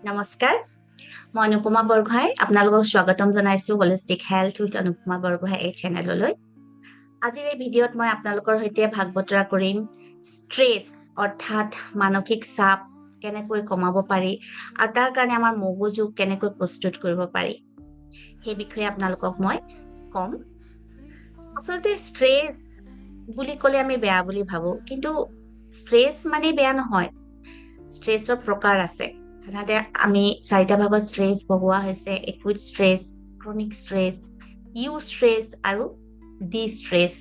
নমস্কাৰ, মই অনুপমা বৰগোহাঁই আপোনালোকক স্বাগতম জনাইছোঁ holistic health with Anupama Borgohain এই চেনেললৈ। আজিৰ এই ভিডিঅ'ত মই আপোনালোকৰ সৈতে ভাগ বতৰা কৰিম ষ্ট্ৰেছ অৰ্থাৎ মানসিক চাপ কেনেকৈ কমাব পাৰি আৰু তাৰ কাৰণে আমাৰ মগজুক কেনেকৈ প্ৰস্তুত কৰিব পাৰি সেই বিষয়ে আপোনালোকক মই ক'ম। আচলতে ষ্ট্ৰেছ বুলি ক'লে আমি বেয়া বুলি ভাবোঁ, কিন্তু ষ্ট্ৰেছ মানে বেয়া নহয়। ষ্ট্ৰেছৰ প্ৰকাৰ আছে। সাধাৰণতে আমি 4টা ভাগত ষ্ট্ৰেছ ভগোৱা হৈছে: acute stress, chronic stress, eustress আৰু distress.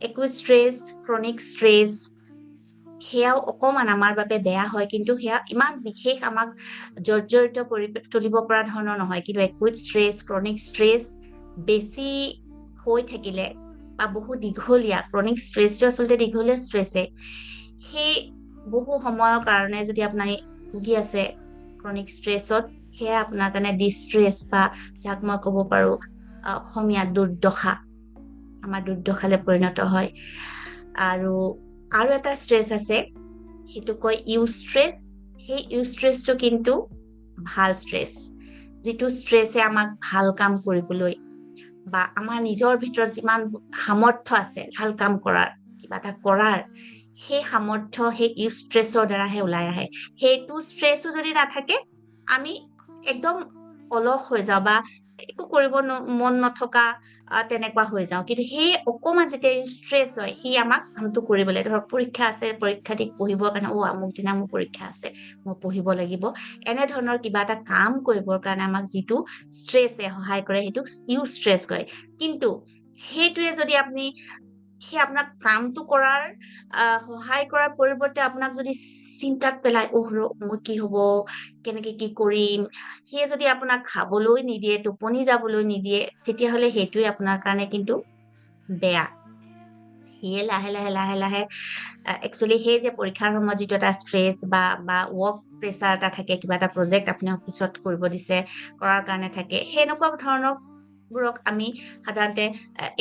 Acute stress, chronic stress সেয়াও অকমান আমাৰ বাবে বেয়া হয়, কিন্তু সেয়া ইমান বিশেষ আমাক জৰ্জৰিত কৰি তুলিব পৰা ধৰণৰ নহয়। কিন্তু একুইট ষ্ট্ৰেছ, ক্ৰনিক ষ্ট্ৰেছ বেছি হৈ থাকিলে বা বহু দীঘলীয়া, ক্ৰনিক ষ্ট্ৰেছটো আচলতে দীঘলীয়া ষ্ট্ৰেছে, সেই বহু সময়ৰ কাৰণে যদি আপুনি ভুগি আছে ক্ৰনিক ষ্ট্ৰেছত, সেয়া আপোনাৰ কাৰণে ডিষ্ট্ৰেছ বা যাক মই ক'ব পাৰো অসমীয়াত দুৰ্দশা, আমাৰ দুৰ্দশালৈ পৰিণত হয়। আৰু এটা ষ্ট্ৰেছ আছে, সেইটো কয় ইউ ষ্ট্ৰেছ। সেই ইউ ষ্ট্ৰেছটো কিন্তু ভাল ষ্ট্ৰেছ, যিটো ষ্ট্ৰেছে আমাক ভাল কাম কৰিবলৈ বা আমাৰ নিজৰ ভিতৰত যিমান সামৰ্থ্য আছে ভাল কাম কৰাৰ, কিবা এটা কৰাৰ, সেই সামৰ্থ্য সেই ইউ ষ্ট্ৰেছৰ দ্বাৰাহে ওলাই আহে। সেইটো ষ্ট্ৰেছো যদি নাথাকে আমি একদম অলস হৈ যাওঁ বা একো কৰিব মন নথকা তেনেকুৱা হৈ যাওঁ। কিন্তু সেই অকমান যেতিয়া ষ্ট্ৰেছ হয়, সি আমাক কামটো কৰিবলৈ, ধৰক পৰীক্ষা আছে, পৰীক্ষা দি পঢ়িবৰ কাৰণে আমুক দিনা মোৰ পৰীক্ষা আছে, মই পঢ়িব লাগিব, এনেধৰণৰ কিবা এটা কাম কৰিবৰ কাৰণে আমাক যিটো ষ্ট্ৰেছে সহায় কৰে সেইটোক ইউ ষ্ট্ৰেছ কয়। কিন্তু সেইটোৱে যদি সেই আপোনাক কামটো কৰাৰ সহায় কৰাৰ পৰিৱৰ্তে আপোনাক যদি চিন্তাত পেলাই, মোৰ কি হব, কেনেকে কি কৰিম, সিয়ে যদি আপোনাক খাবলৈ নিদিয়ে, টোপনি যাবলৈ নিদিয়ে, তেতিয়াহলে সেইটোৱে আপোনাৰ কাৰণে কিন্তু বেয়া। সিয়ে লাহে লাহে একচুৱেলি সেই যে পৰীক্ষাৰ সময়ত যিটো এটা ষ্ট্ৰেছ বা ৱৰ্ক প্ৰেচাৰ এটা থাকে, কিবা এটা প্ৰজেক্ট আপুনি অফিচত কৰিব দিছে, কৰাৰ কাৰণে থাকে, সেনেকুৱা ধৰণৰ বোৰক আমি সাধাৰণতে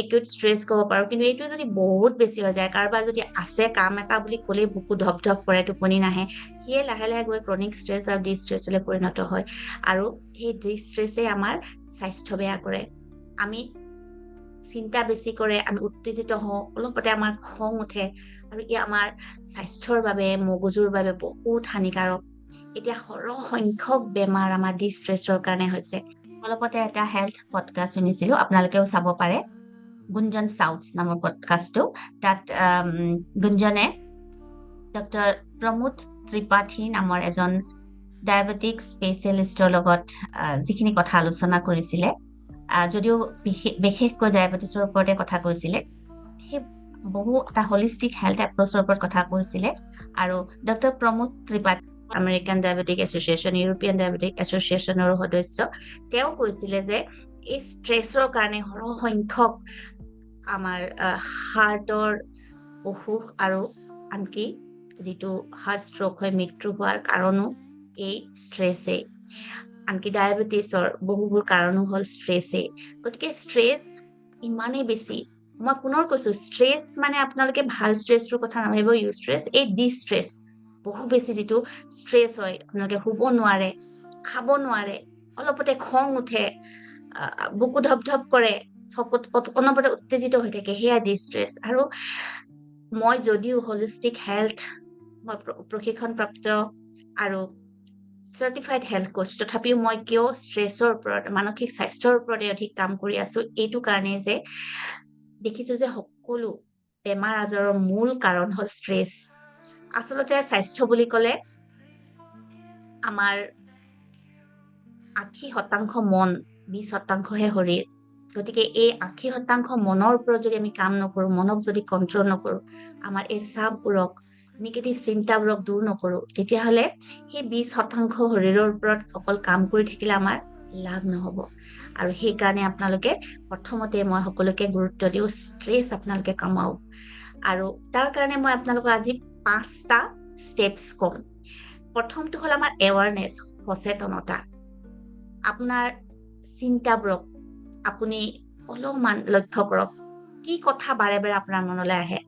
একিউট ষ্ট্ৰেছ ক'ব পাৰো। কিন্তু এইটো যদি বহুত বেছি হৈ যায়, কাৰোবাৰ যদি আছে কাম এটা বুলি ক'লেই বুকু ধপ ধপ কৰে, টোপনি নাহে, সিয়ে লাহে লাহে গৈ ক্ৰনিক ষ্ট্ৰেছ আৰু ডি ষ্ট্ৰেছলৈ পৰিণত হয়। আৰু সেই ডি ষ্ট্ৰেছে আমাৰ স্বাস্থ্য বেয়া কৰে। আমি চিন্তা বেছি কৰে, আমি উত্তেজিত হওঁ, অলপতে আমাৰ খং উঠে, আৰু ই আমাৰ স্বাস্থ্যৰ বাবে, মগজুৰ বাবে বহুত হানিকাৰক। এতিয়া সৰহ সংখ্যক বেমাৰ আমাৰ ডি ষ্ট্ৰেছৰ কাৰণে হৈছে। অলপতে এটা হেল্থ পডকাষ্ট শুনিছিলো, আপোনালোকেও চাব পাৰে, গুঞ্জন চাউথ নামৰ পডকাষ্টটো। তাত গুঞ্জনে ডক্টৰ প্ৰমোদ ত্ৰিপাঠী নামৰ এজন ডায়েবেটিক স্পেচিয়েলিষ্টৰ লগত যিখিনি কথা আলোচনা কৰিছিলে, যদিও বিশেষকৈ ডায়েবেটিছৰ ওপৰতে কথা কৈছিলে, সেই বহু এটা হলিষ্টিক হেল্থ এপ্ৰচৰ ওপৰত কথা কৈছিলে। আৰু doctor Pramod Tripathi American diabetic association, European diabetic এছ'চিয়েশ্যনৰো সদস্য। তেওঁ কৈছিলে যে এই ষ্ট্ৰেছৰ কাৰণে সৰহ সংখ্যক আমাৰ হাৰ্টৰ অসুখ আৰু আনকি যিটো হাৰ্ট ষ্ট্ৰক হৈ মৃত্যু হোৱাৰ কাৰণো এই ষ্ট্ৰেছেই। আনকি ডায়েবেটিছৰ বহুবোৰ কাৰণো হ'ল ষ্ট্ৰেছেই। গতিকে ষ্ট্ৰেছ ইমানেই বেছি, মই পুনৰ কৈছো, ষ্ট্ৰেছ মানে আপোনালোকে ভাল ষ্ট্ৰেছটোৰ কথা নাভাবিব, ইউ ষ্ট্ৰেছ, এই ডি ষ্ট্ৰেছ বহু বেছি যিটো ষ্ট্ৰেছ হয়, আপোনালোকে শুব নোৱাৰে, খাব নোৱাৰে, অলপতে খং উঠে, বুকু ধপ ধপ কৰে, অনবৰতে উত্তেজিত হৈ থাকে, সেয়া ডি ষ্ট্ৰেছ। আৰু মই যদিও হলিষ্টিক হেল্থ, মই প্ৰশিক্ষণপ্ৰাপ্ত আৰু চাৰ্টিফাইড হেল্থ কোচ, তথাপিও মই কিয় ষ্ট্ৰেছৰ ওপৰত, মানসিক স্বাস্থ্যৰ ওপৰতে অধিক কাম কৰি আছো, এইটো কাৰণেই যে দেখিছো যে সকলো বেমাৰ আজাৰৰ মূল কাৰণ হ'ল ষ্ট্ৰেছ। আচলতে স্বাস্থ্য বুলি ক'লে আমাৰ 80% মন, 20%হে শৰীৰ। গতিকে এই 80% মনৰ ওপৰত যদি আমি কাম নকৰো, মনক যদি কন্ট্ৰল নকৰো, আমাৰ এই চাপবোৰক, নিগেটিভ চিন্তাবোৰক দূৰ নকৰো, তেতিয়াহলে সেই 20% শৰীৰৰ ওপৰত অকল কাম কৰি থাকিলে আমাৰ লাভ নহব। আৰু সেইকাৰণে আপোনালোকে প্ৰথমতে মই সকলোকে গুৰুত্ব দিওঁ, ষ্ট্ৰেছ আপোনালোকে কমাওক। আৰু তাৰ কাৰণে মই আপোনালোকক আজি 5টা ষ্টেপছ কম। প্ৰথমটো হ'ল আমাৰ এৱাৰনেছ, সচেতনতা। আপোনাৰ চিন্তাবোৰক আপুনি অলপমান লক্ষ্য কৰক, কি কথা বাৰে বাৰে আপোনাৰ মনলৈ আহে,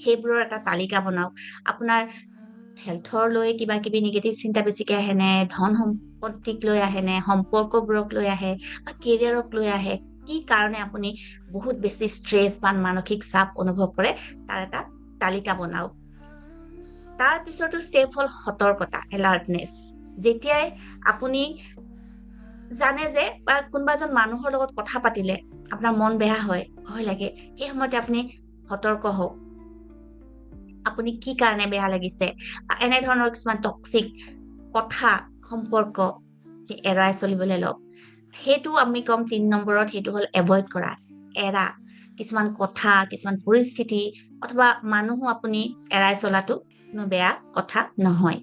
সেইবোৰৰ এটা তালিকা বনাওক। আপোনাৰ হেল্থৰ লৈ কিবা কিবি নিগেটিভ চিন্তা বেছিকে আহে নে, ধন সম্পত্তিক লৈ আহে নে, সম্পৰ্কবোৰক লৈ আহে বা কেৰিয়াৰক লৈ আহে, কি কাৰণে আপুনি বহুত বেছি ষ্ট্ৰেছ বা মানসিক চাপ অনুভৱ কৰে, তাৰ এটা তালিকা বনাওক। তাৰ পিছৰটো ষ্টেপ হ'ল সতৰ্কতা, এলাৰ্টনেছ। যেতিয়াই আপুনি জানে যে বা কোনোবা এজন মানুহৰ লগত কথা পাতিলে আপোনাৰ মন বেয়া হয়, ভয় লাগে, সেই সময়তে আপুনি সতৰ্ক হওক। আপুনি কি কাৰণে বেয়া লাগিছে, এনেধৰণৰ কিছুমান টক্সিক কথা, সম্পৰ্ক এৰাই চলিবলৈ লওক। সেইটো আমি কম 3 নম্বৰত, সেইটো হ'ল এভইড কৰা, এৰা। কিছুমান কথা, কিছুমান পৰিস্থিতি অথবা মানুহো আপুনি এৰাই চলাটো কোনো বেয়া কথা নহয়।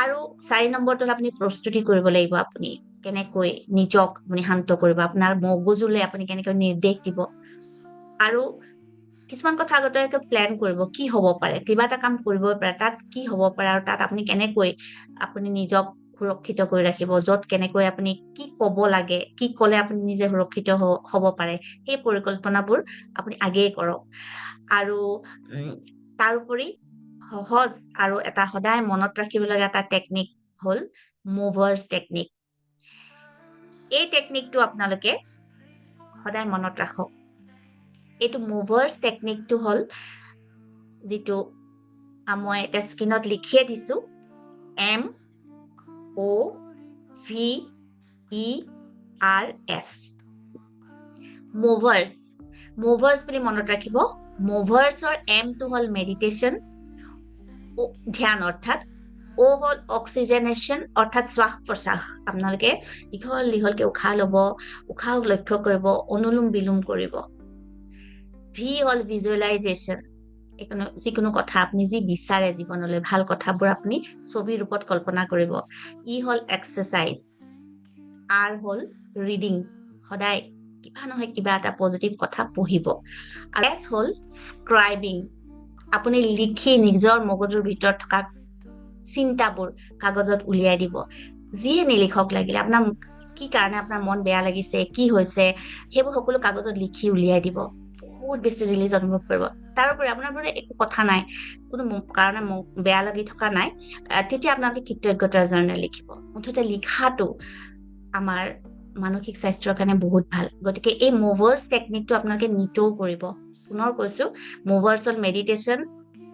আৰু 4 নম্বৰটোত আপুনি প্ৰস্তুতি কৰিব লাগিব। আপুনি কেনেকৈ নিজক আপুনি শান্ত কৰিব, আপোনাৰ মগজুলৈ আপুনি কেনেকৈ নিৰ্দেশ দিব, আৰু কিছুমান কথা আগতীয়াকৈ প্লেন কৰিব, কি হ'ব পাৰে, কিবা এটা কাম কৰিবই পাৰে, তাত কি হ'ব পাৰে আৰু তাত আপুনি কেনেকৈ আপুনি নিজক সুৰক্ষিত কৰি ৰাখিব, য'ত কেনেকৈ আপুনি কি ক'ব লাগে, কি ক'লে আপুনি নিজে সুৰক্ষিত হ'ব পাৰে, সেই পৰিকল্পনাবোৰ আপুনি আগেয়ে কৰক। আৰু তাৰোপৰি সহজ আৰু এটা সদায় মনত ৰাখিবলগীয়া এটা টেকনিক হ'ল মুভাৰ্ছ টেকনিক। এই টেকনিকটো আপোনালোকে সদায় মনত ৰাখক। এইটো মুভাৰ্ছ টেকনিকটো হ'ল, যিটো মই এটা স্ক্ৰীনত লিখিয়ে দিছো, MOVERS। মুভাৰ্ছ, মুভাৰ্ছ বুলি মনত ৰাখিব। মুভাৰ্ছৰ এমটো হ'ল মেডিটেশ্যন, ধ্যান অৰ্থাৎ, অ হ'ল অক্সিজেনেশ্যন অৰ্থাৎ শ্বাস প্ৰশ্বাস। আপোনালোকে দীঘল দীঘলকে উশাহ লব, উশাহক লক্ষ্য কৰিব, অনুলোম বিলোম কৰিব। ভি হ'ল ভিজুৱেলাইজেশ্যন, যিকোনো কথা আপুনি যি বিচাৰে জীৱনলৈ, ভাল কথাবোৰ আপুনি ছবি ৰূপত কল্পনা কৰিব। ই হ'ল এক্সাৰচাইজ। আৰ হ'ল ৰিডিং, সদায় কিবা নহয় কিবা এটা পজিটিভ কথা পঢ়িব। আৰু এছ হ'ল স্ক্ৰাইবিং, আপুনি লিখি নিজৰ মগজুৰ ভিতৰত থকা চিন্তাবোৰ কাগজত উলিয়াই দিব। যিয়ে নিলিখক লাগিলে, আপোনাৰ কি কাৰণে আপোনাৰ মন বেয়া লাগিছে, কি হৈছে, সেইবোৰ সকলো কাগজত লিখি উলিয়াই দিব। বহুত বেছি ৰিলিজ অনুভৱ কৰিব। তাৰোপৰি আপোনাৰ বোলে একো কথা নাই, কোনো কাৰণে বেয়া লাগি থকা নাই, তেতিয়া আপোনালোকে কৃতজ্ঞতাৰ জাৰ্নেল লিখিব। মুঠতে লিখাটো আমাৰ মানসিক স্বাস্থ্যৰ কাৰণে বহুত ভাল। গতিকে এই মুভাৰ্ছ টেকনিকটো আপোনালোকে নিতৌ কৰিব। পুনৰ কৈছো, মুভাৰ্ছ হ'ল মেডিটেশ্যন,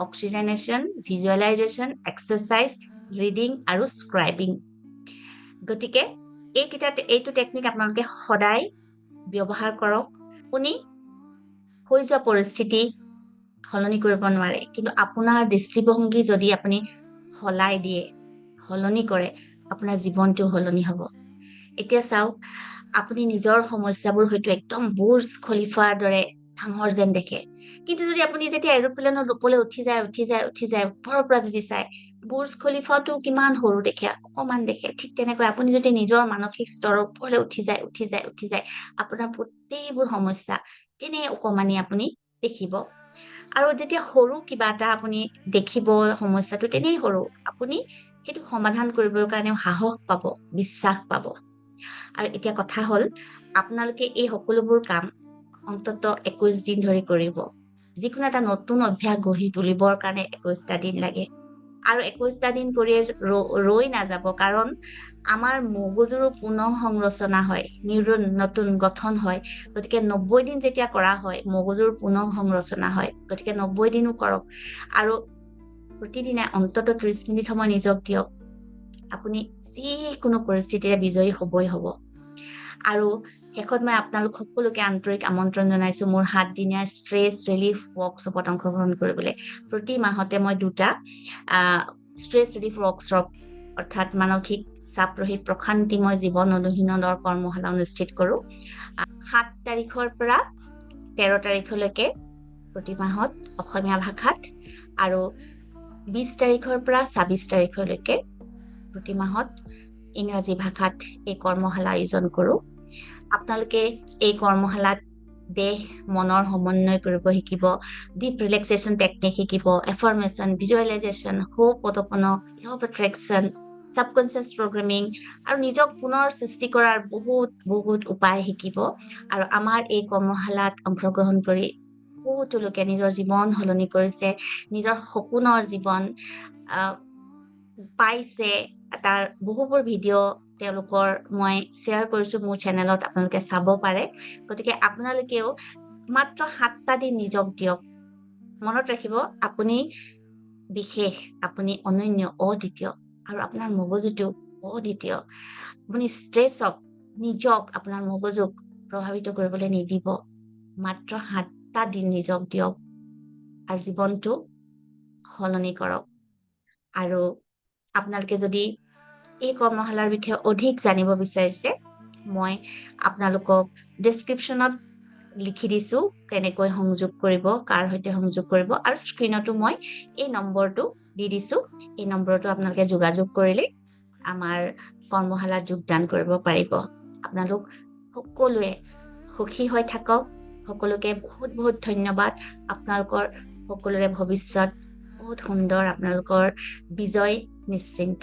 অক্সিজেনেশ্যন, ভিজুৱেলাইজেশ্যন, এক্সাৰচাইজ, ৰিডিং আৰু স্ক্ৰাইবিং। গতিকে এইটো টেকনিক আপোনালোকে সদায় ব্যৱহাৰ কৰক। আপুনি হৈ যোৱা পৰিস্থিতি সলনি কৰিব নোৱাৰে, কিন্তু আপোনাৰ দৃষ্টিভংগী যদি আপুনি সলাই দিয়ে, সলনি কৰে, আপোনাৰ জীৱনটো সলনি হ'ব। এতিয়া চাওক, আপুনি নিজৰ সমস্যাবোৰ হয়তো একদম বুৰ্জ খলিফাৰ দৰে ডাঙৰ যেন দেখে, কিন্তু যদি আপুনি যেতিয়া এৰোপ্লেনৰ ওপৰলৈ উঠি যায় ওপৰৰ পৰা যদি চাই, বুৰ্জ খলিফাটো কিমান সৰু দেখে, অকমান দেখে। ঠিক তেনেকৈ আপুনি যদি নিজৰ মানসিক স্তৰৰ ওপৰলৈ উঠি যায়, আপোনাৰ গোটেইবোৰ সমস্যা তেনেই অকমানি আপুনি দেখিব। আৰু যেতিয়া সৰু কিবা এটা আপুনি দেখিব, সমস্যাটো তেনেই সৰু, আপুনি সেইটো সমাধান কৰিবৰ কাৰণেও সাহস পাব, বিশ্বাস পাব। আৰু এতিয়া কথা হ'ল, আপোনালোকে এই সকলোবোৰ কাম অন্তত 21 দিন ধৰি কৰিব। যিকোনো এটা নতুন অভ্যাস গঢ়ি তুলিবৰ কাৰণে 21টা দিন লাগে। আৰু 21টা দিন কৰি ৰৈ নাযাব, কাৰণ আমাৰ মগজুৰো পুনঃ সংৰচনা হয়, নিউৰন নতুন গঠন হয়। গতিকে 90 দিন যেতিয়া কৰা হয়, মগজুৰ পুনঃ সংৰচনা হয়। গতিকে 90 দিনো কৰক, আৰু প্ৰতিদিনে অন্তত 30 মিনিট সময় নিজক দিয়ক। আপুনি যিকোনো পৰিস্থিতিৰে বিজয়ী হ'বই হ'ব। আৰু শেষত মই আপোনালোক সকলোকে আন্তৰিক আমন্ত্ৰণ জনাইছো মোৰ 7 দিনীয়া ষ্ট্ৰেছ ৰিলিফ ৱৰ্কশ্বপত অংশগ্ৰহণ কৰিবলৈ। প্ৰতি মাহতে মই 2টা ষ্ট্ৰেছ ৰিলিফ ৱৰ্কশ্বপ অৰ্থাৎ মানসিক চাপ ৰহিত প্ৰশান্তিময় জীৱন অনুশীলনৰ কৰ্মশালা অনুষ্ঠিত কৰো। 7 তাৰিখৰ পৰা 13 তাৰিখলৈকে প্ৰতি মাহত অসমীয়া ভাষাত, আৰু 20 তাৰিখৰ পৰা 26 তাৰিখলৈকে প্ৰতি মাহত ইংৰাজী ভাষাত এই কৰ্মশালা আয়োজন কৰো। আপোনালোকে এই কৰ্মশালাত দেহ মনৰ সমন্বয় কৰিব শিকিব, ডিপ ৰিলেক্সেশ্যন টেকনিক শিকিব, affirmation, visualisation, হোপোনোপ'ন, law of attraction, ছাবকনচিয়াছ programming, আৰু নিজক পুনৰ সৃষ্টি কৰাৰ বহুত উপায় শিকিব। আৰু আমাৰ এই কৰ্মশালাত অংশগ্ৰহণ কৰি বহুতো লোকে নিজৰ জীৱন সলনি কৰিছে, নিজৰ সপোনৰ জীৱন পাইছে তাৰ বহুবোৰ ভিডিঅ' তেওঁলোকৰ মই শ্বেয়াৰ কৰিছো মোৰ চেনেলত, আপোনালোকে চাব পাৰে। গতিকে আপোনালোকেও মাত্ৰ 7টা দিন নিজক দিয়ক। মনত ৰাখিব, আপুনি বিশেষ, আপুনি অনন্য, অদ্বিতীয়, আৰু আপোনাৰ মগজুটো অদ্বিতীয়। আপুনি ষ্ট্ৰেছক, নিজক, আপোনাৰ মগজুক প্ৰভাৱিত কৰিবলৈ নিদিব। মাত্ৰ 7টা দিন নিজক দিয়ক আৰু জীৱনটো সলনি কৰক। আৰু আপোনালোকে যদি এই কৰ্মশালাৰ বিষয়ে অধিক জানিব বিচাৰিছে, মই আপোনালোকক ডেছক্ৰিপশ্যনত লিখি দিছো কেনেকৈ সংযোগ কৰিব, কাৰ সৈতে সংযোগ কৰিব, আৰু স্ক্ৰীনতো মই এই নম্বৰটো দি দিছো। এই নম্বৰটো আপোনালোকে যোগাযোগ কৰিলে আমাৰ কৰ্মশালাত যোগদান কৰিব পাৰিব। আপোনালোক সকলোৱে সুখী হৈ থাকক। সকলোকে বহুত বহুত ধন্যবাদ। আপোনালোকৰ সকলোৰে ভৱিষ্যত বহুত সুন্দৰ, আপোনালোকৰ বিজয় নিশ্চিন্ত।